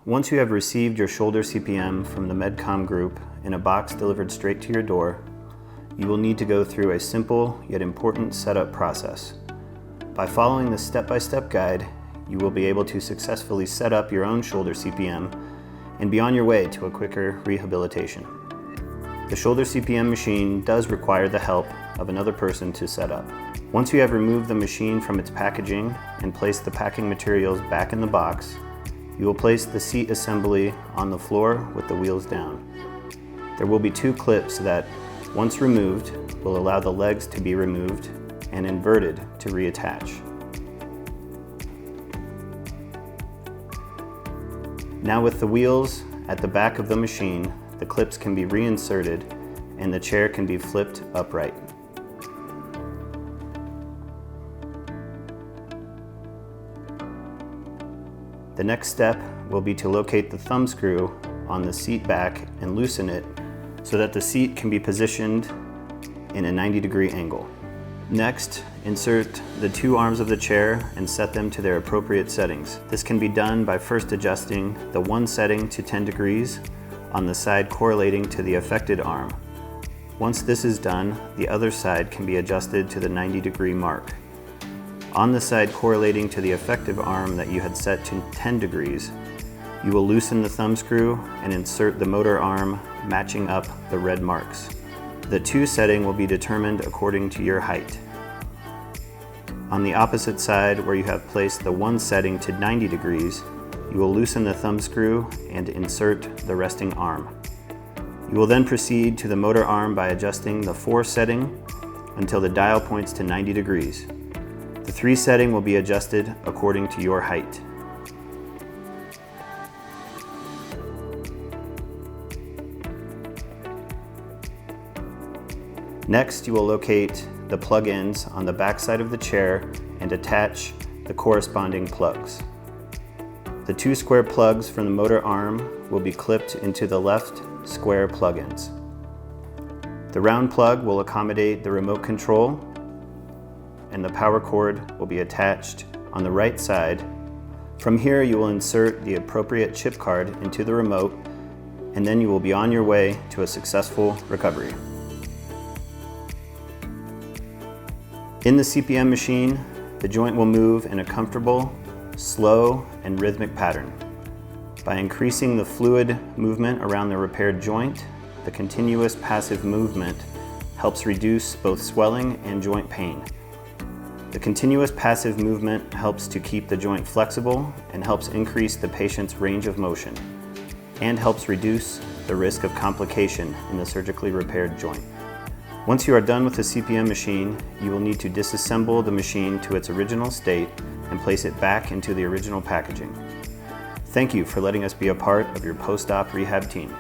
Once you have received your shoulder CPM from the Medcom group in a box delivered straight to your door, you will need to go through a simple yet important setup process. By following the step-by-step guide, you will be able to successfully set up your own shoulder CPM and be on your way to a quicker rehabilitation. The shoulder CPM machine does require the help of another person to set up. Once you have removed the machine from its packaging and placed the packing materials back in the box, you will place the seat assembly on the floor with the wheels down. There will be 2 clips that, once removed, will allow the legs to be removed and inverted to reattach. Now with the wheels at the back of the machine, the clips can be reinserted and the chair can be flipped upright. The next step will be to locate the thumb screw on the seat back and loosen it so that the seat can be positioned in a 90-degree angle. Next, insert the 2 arms of the chair and set them to their appropriate settings. This can be done by first adjusting the one setting to 10 degrees on the side correlating to the affected arm. Once this is done, the other side can be adjusted to the 90-degree mark. On the side correlating to the effective arm that you had set to 10 degrees, you will loosen the thumb screw and insert the motor arm matching up the red marks. The 2 setting will be determined according to your height. On the opposite side, where you have placed the 1 setting to 90 degrees, you will loosen the thumb screw and insert the resting arm. You will then proceed to the motor arm by adjusting the 4 setting until the dial points to 90 degrees. The 3 setting will be adjusted according to your height. Next, you will locate the plug-ins on the back side of the chair and attach the corresponding plugs. The 2 square plugs from the motor arm will be clipped into the left square plug-ins. The round plug will accommodate the remote control, and the power cord will be attached on the right side. From here, you will insert the appropriate chip card into the remote, and then you will be on your way to a successful recovery. In the CPM machine, the joint will move in a comfortable, slow, and rhythmic pattern. By increasing the fluid movement around the repaired joint, the continuous passive movement helps reduce both swelling and joint pain. The continuous passive movement helps to keep the joint flexible and helps increase the patient's range of motion, and helps reduce the risk of complication in the surgically repaired joint. Once you are done with the CPM machine, you will need to disassemble the machine to its original state and place it back into the original packaging. Thank you for letting us be a part of your post-op rehab team.